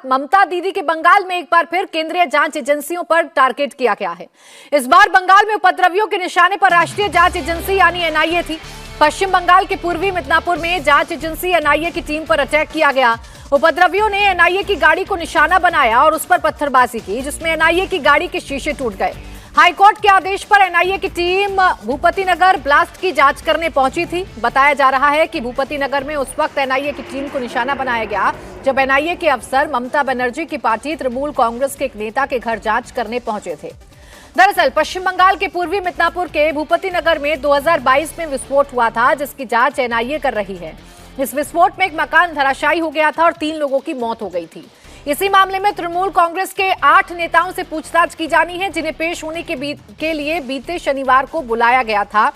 ममता दीदी के बंगाल में एक बार फिर केंद्रीय जांच एजेंसियों पर टारगेट किया गया है। इस बार बंगाल में उपद्रवियों के निशाने पर राष्ट्रीय जांच एजेंसी यानी एनआईए थी। पश्चिम बंगाल के पूर्वी मिदनापुर में जांच एजेंसी एनआईए की टीम पर अटैक किया गया। उपद्रवियों ने एनआईए की गाड़ी को निशाना बनाया और उस पर पत्थरबाजी की, जिसमें एनआईए की गाड़ी के शीशे टूट गए। हाईकोर्ट के आदेश पर एनआईए की टीम भूपति नगर ब्लास्ट की जांच करने पहुंची थी। बताया जा रहा है कि भूपति नगर में उस वक्त एनआईए की टीम को निशाना बनाया गया जब एनआईए के अफसर ममता बनर्जी की पार्टी तृणमूल कांग्रेस के एक नेता के घर जांच करने पहुंचे थे। दरअसल पश्चिम बंगाल के पूर्वी मिदनापुर के भूपति नगर में 2022 में विस्फोट हुआ था, जिसकी जांच एनआईए कर रही है। इस विस्फोट में एक मकान धराशायी हो गया था और 3 लोगों की मौत हो गई थी। इसी मामले में तृणमूल कांग्रेस के 8 नेताओं से पूछताछ की जानी है, जिन्हें पेश होने के लिए बीते शनिवार को बुलाया गया था।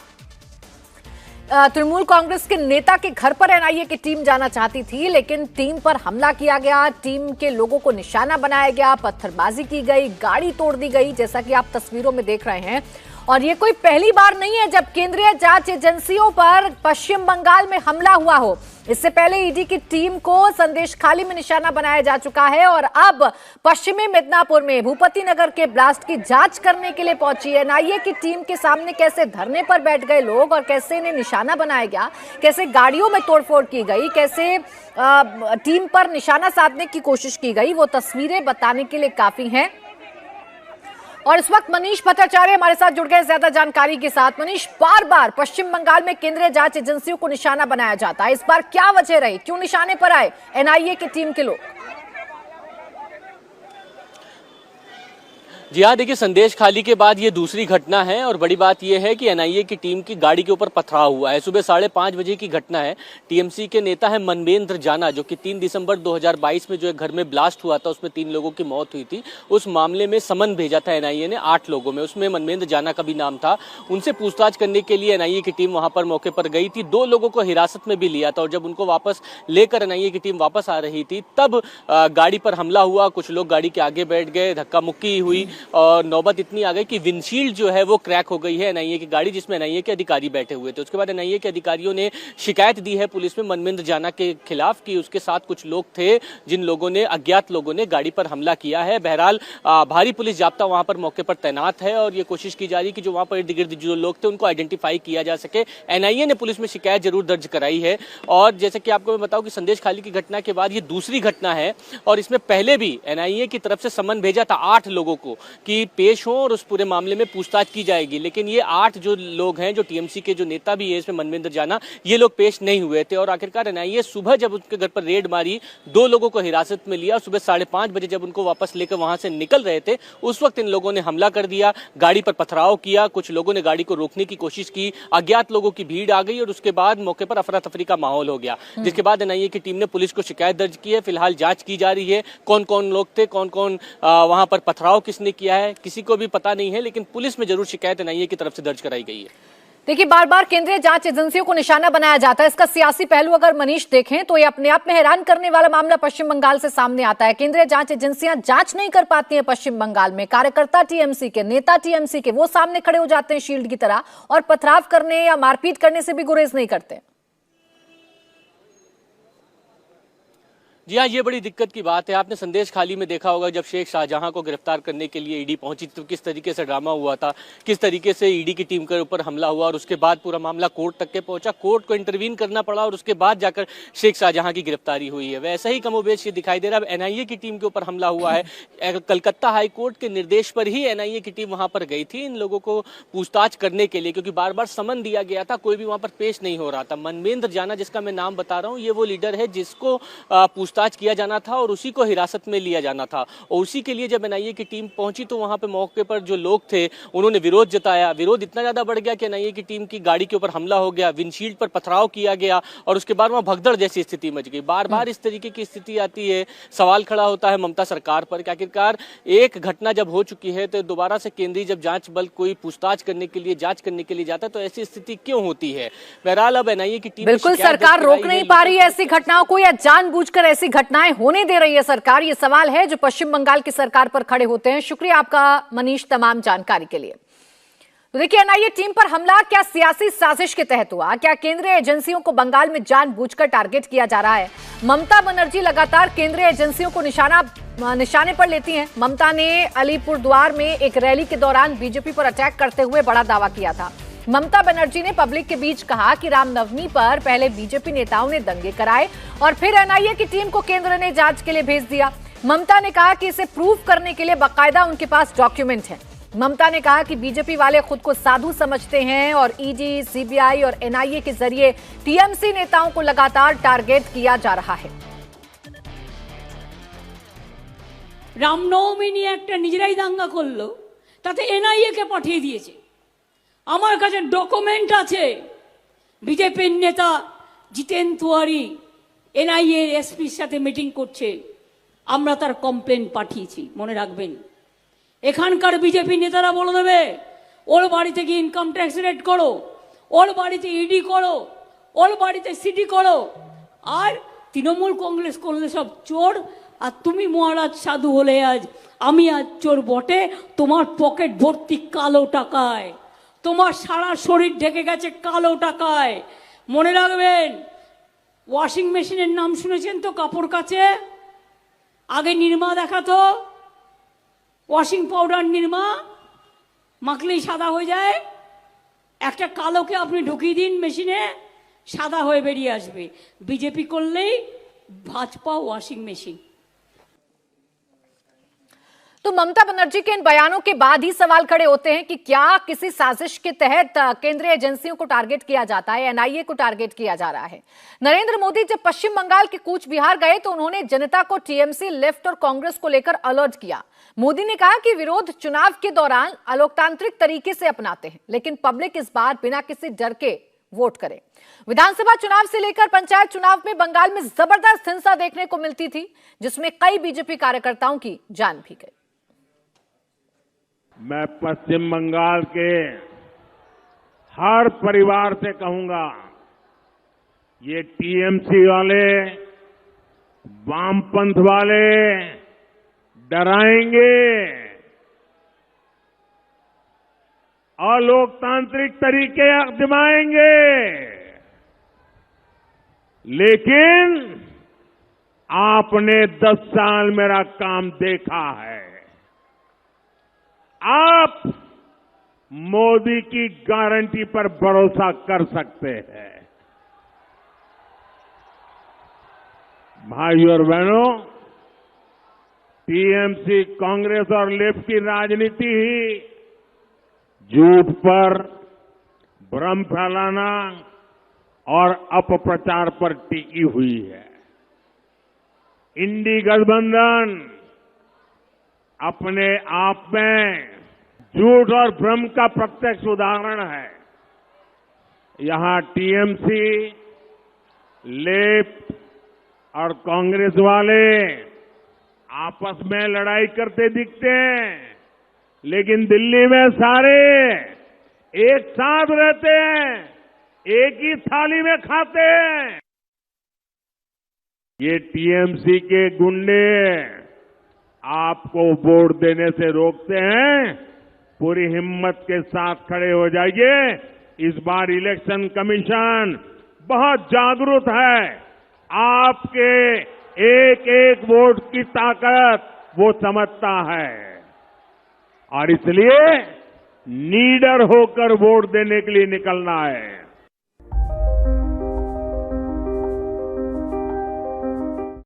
तृणमूल कांग्रेस के नेता के घर पर एनआईए की टीम जाना चाहती थी, लेकिन टीम पर हमला किया गया। टीम के लोगों को निशाना बनाया गया, पत्थरबाजी की गई, गाड़ी तोड़ दी गई, जैसा कि आप तस्वीरों में देख रहे हैं। और ये कोई पहली बार नहीं है जब केंद्रीय जांच एजेंसियों पर पश्चिम बंगाल में हमला हुआ हो। इससे पहले ईडी की टीम को संदेशखाली में निशाना बनाया जा चुका है और अब पश्चिमी मिदनापुर में भूपति नगर के ब्लास्ट की जांच करने के लिए पहुंची एनआईए की टीम के सामने कैसे धरने पर बैठ गए लोग और कैसे इन्हें निशाना बनाया गया, कैसे गाड़ियों में तोड़फोड़ की गई, कैसे टीम पर निशाना साधने की कोशिश की गई, वो तस्वीरें बताने के लिए काफी हैं। और इस वक्त मनीष भट्टाचार्य हमारे साथ जुड़ गए ज्यादा जानकारी के साथ। मनीष, बार बार पश्चिम बंगाल में केंद्रीय जांच एजेंसियों को निशाना बनाया जाता है, इस बार क्या वजह रही, क्यों निशाने पर आए एनआईए की टीम के लोग? जी हाँ, देखिए, संदेश खाली के बाद ये दूसरी घटना है और बड़ी बात ये है कि एनआईए की टीम की गाड़ी के ऊपर पथराव हुआ है। सुबह 5:30 बजे की घटना है। टीएमसी के नेता है मनवेंद्र जाना, जो कि 3 दिसंबर 2022 में जो घर में ब्लास्ट हुआ था उसमें 3 लोगों की मौत हुई थी। उस मामले में समन भेजा था एनआईए ने 8 लोगों में, उसमें मनवेंद्र जाना का भी नाम था। उनसे पूछताछ करने के लिए एनआईए की टीम वहां पर मौके पर गई थी। 2 लोगों को हिरासत में भी लिया था और जब उनको वापस लेकर एनआईए की टीम वापस आ रही थी तब गाड़ी पर हमला हुआ। कुछ लोग गाड़ी के आगे बैठ गए, धक्का मुक्की हुई और नौबत इतनी आ गई कि विंडशील्ड जो है वो क्रैक हो गई है एनआईए की गाड़ी, जिसमें एनआईए के अधिकारी बैठे हुए थे। उसके बाद एनआईए के अधिकारियों ने शिकायत दी है पुलिस में मनवेंद्र जाना के खिलाफ कि उसके साथ कुछ लोग थे जिन लोगों ने, अज्ञात लोगों ने गाड़ी पर हमला किया है। बहरहाल भारी पुलिस जाब्ता वहां पर मौके पर तैनात है और ये कोशिश की जा रही कि जो वहां पर इर्द गिर्द जो लोग थे उनको आइडेंटिफाई किया जा सके। एनआईए ने पुलिस में शिकायत जरूर दर्ज कराई है और जैसे कि आपको मैं बताऊं कि संदेश खाली की घटना के बाद ये दूसरी घटना है और इसमें पहले भी एनआईए की तरफ से समन भेजा था 8 लोगों को कि पेश हो और उस पूरे मामले में पूछताछ की जाएगी। लेकिन ये 8 जो लोग हैं, जो टीएमसी के जो नेता भी है इसमें मनवेंद्र जाना, ये लोग पेश नहीं हुए थे और आखिरकार एनआईए सुबह जब उनके घर पर रेड मारी, 2 लोगों को हिरासत में लिया। सुबह 5:30 बजे जब उनको वापस लेकर वहां से निकल रहे थे उस वक्त इन लोगों ने हमला कर दिया, गाड़ी पर पथराव किया। कुछ लोगों ने गाड़ी को रोकने की कोशिश की, अज्ञात लोगों की भीड़ आ गई और उसके बाद मौके पर अफरा तफरी का माहौल हो गया, जिसके बाद एनआईए की टीम ने पुलिस को शिकायत दर्ज की है। फिलहाल जांच की जा रही है कौन कौन लोग थे, कौन कौन वहां पर पथराव किसने किया है, किसी को भी पता नहीं है, लेकिन पुलिस में जरूर शिकायत एनआईए की तरफ से दर्ज कराई गई है। देखिए, बार बार केंद्रीय जांच एजेंसियों को निशाना बनाया जाता है, इसका सियासी पहलू अगर मनीष देखें तो ये अपने आप में हैरान करने वाला मामला पश्चिम बंगाल से सामने आता है। केंद्रीय जांच एजेंसियां जांच नहीं कर पाती हैं पश्चिम बंगाल में। कार्यकर्ता टीएमसी के, नेता टीएमसी के, वो सामने खड़े हो जाते हैं शील्ड की तरह और पथराव करने या मारपीट करने से भी गुरेज नहीं करते। जी हाँ, ये बड़ी दिक्कत की बात है। आपने संदेश खाली में देखा होगा जब शेख शाहजहां को गिरफ्तार करने के लिए ईडी पहुंची तो किस तरीके से ड्रामा हुआ था, किस तरीके से ईडी की टीम के ऊपर हमला हुआ और उसके बाद पूरा मामला कोर्ट तक के पहुंचा, कोर्ट को इंटरवीन करना पड़ा और उसके बाद जाकर शेख शाहजहां की गिरफ्तारी हुई है। वैसा ही कमोबेश ये दिखाई दे रहा है। एनआईए की टीम के ऊपर हमला हुआ है। कलकत्ता हाईकोर्ट के निर्देश पर ही एनआईए की टीम वहां पर गई थी इन लोगों को पूछताछ करने के लिए, क्योंकि बार बार समन दिया गया था, कोई भी वहां पर पेश नहीं हो रहा था। मनवेंद्र जाना, जिसका मैं नाम बता रहा हूँ, ये वो लीडर है जिसको पूछताछ किया जाना था और उसी को हिरासत में लिया जाना था। और उसी के लिए जब एनआईए की टीम पहुंची तो वहां पे मौके पर जो लोग थे उन्होंने विरोध जताया। विरोध इतना ज्यादा बढ़ गया कि एनआईए की टीम की गाड़ी के ऊपर हमला हो गया, विंडशील्ड पर पथराव किया गया और उसके बाद वहां भगदड़ जैसी स्थिति मच गई। बार बार इस तरीके की स्थिति आती है, सवाल खड़ा होता है ममता सरकार पर कि आखिरकार एक घटना जब हो चुकी है तो दोबारा से केंद्रीय जब जांच बल कोई पूछताछ करने के लिए, जांच करने के लिए जाता है तो ऐसी स्थिति क्यों होती है। बहरहाल अब एनआईए की टीम, बिल्कुल सरकार रोक नहीं पा रही है ऐसी घटनाओं को या जानबूझकर ऐसी घटनाएं होने दे रही है सरकार, ये सवाल है जो पश्चिम बंगाल की सरकार पर खड़े होते हैं। शुक्रिया आपका मनीष तमाम जानकारी के लिए। तो देखिए, एनआईए टीम पर हमला क्या सियासी साजिश के तहत हुआ? क्या केंद्रीय एजेंसियों को बंगाल में जानबूझकर टारगेट किया जा रहा है? ममता बनर्जी लगातार केंद्रीय एजेंसियों को निशाने पर लेती हैं। ममता ने अलीपुरद्वार में एक रैली के दौरान बीजेपी पर अटैक करते हुए बड़ा दावा किया था। ममता बनर्जी ने पब्लिक के बीच कहा कि रामनवमी पर पहले बीजेपी नेताओं ने दंगे कराए और फिर एनआईए की टीम को केंद्र ने जांच के लिए भेज दिया। ममता ने कहा कि इसे प्रूव करने के लिए बाकायदा उनके पास डॉक्यूमेंट है। ममता ने कहा कि बीजेपी वाले खुद को साधु समझते हैं और ईडी, सीबीआई और एनआईए के जरिए टीएमसी नेताओं को लगातार टारगेट किया जा रहा है। রামনবমী নিয়ে একটা নিজেরাই দাঙ্গা করলো, তাতে এনআইএ কে পাঠিয়ে দিয়েছে। আমার কাছে ডকুমেন্ট আছে, বিজেপির নেতা জিতেন তিওয়ারি এনআইএ এসপির সাথে মিটিং করছে, আমরা তার কমপ্লেন পাঠিয়েছি, মনে রাখবেন। এখানকার বিজেপি নেতারা বলে দেবে ওর বাড়ি থেকে ইনকাম ট্যাক্স রেড করো, ওর বাড়িতে ইডি করো, ওর বাড়িতে সিডি করো, আর তৃণমূল কংগ্রেস করলে সব চোর, আর তুমি মহারাজ সাধু হলে আজ আমি আজ চোর বটে। তোমার পকেট ভর্তি কালো টাকায়, তোমার সারা শরীর ঢেকে গেছে কালো টাকায়। মনে রাখবেন, ওয়াশিং মেশিনের নাম শুনেছেন তো? কাপড় কাচে আগে নির্মা দেখাতো, ওয়াশিং পাউডার নির্মা মাখলেই সাদা হয়ে যায়। একটা কালোকে আপনি ঢুকিয়ে দিন মেশিনে, সাদা হয়ে বেরিয়ে আসবে। বিজেপি করলেই ভাজপা ওয়াশিং মেশিন। तो ममता बनर्जी के इन बयानों के बाद ही सवाल खड़े होते हैं कि क्या किसी साजिश के तहत केंद्रीय एजेंसियों को टारगेट किया जाता है, एनआईए को टारगेट किया जा रहा है। नरेंद्र मोदी जब पश्चिम बंगाल के कूच बिहार गए तो उन्होंने जनता को टीएमसी, लेफ्ट और कांग्रेस को लेकर अलर्ट किया। मोदी ने कहा कि विरोध चुनाव के दौरान अलोकतांत्रिक तरीके से अपनाते हैं, लेकिन पब्लिक इस बार बिना किसी डर के वोट करे। विधानसभा चुनाव से लेकर पंचायत चुनाव में बंगाल में जबरदस्त हिंसा देखने को मिलती थी, जिसमें कई बीजेपी कार्यकर्ताओं की जान भी गई। मैं पश्चिम बंगाल के हर परिवार से कहूंगा, ये टीएमसी वाले, वामपंथ वाले डराएंगे, अलोकतांत्रिक तरीके आजमाएंगे, लेकिन आपने 10 साल मेरा काम देखा है। आप मोदी की गारंटी पर भरोसा कर सकते हैं। भाइयों और बहनों, टीएमसी, कांग्रेस और लेफ्ट की राजनीति ही झूठ पर, भ्रम फैलाना और अपप्रचार पर टिकी हुई है। इंडी गठबंधन अपने आप में झूठ और भ्रम का प्रत्यक्ष उदाहरण है। यहां टीएमसी, लेफ्ट और कांग्रेस वाले आपस में लड़ाई करते दिखते हैं, लेकिन दिल्ली में सारे एक साथ रहते हैं, एक ही थाली में खाते हैं। ये टीएमसी के गुंडे आपको वोट देने से रोकते हैं। पूरी हिम्मत के साथ खड़े हो जाइए। इस बार इलेक्शन कमीशन बहुत जागरूक है। आपके एक एक वोट की ताकत वो समझता है और इसलिए नीडर होकर वोट देने के लिए निकलना है।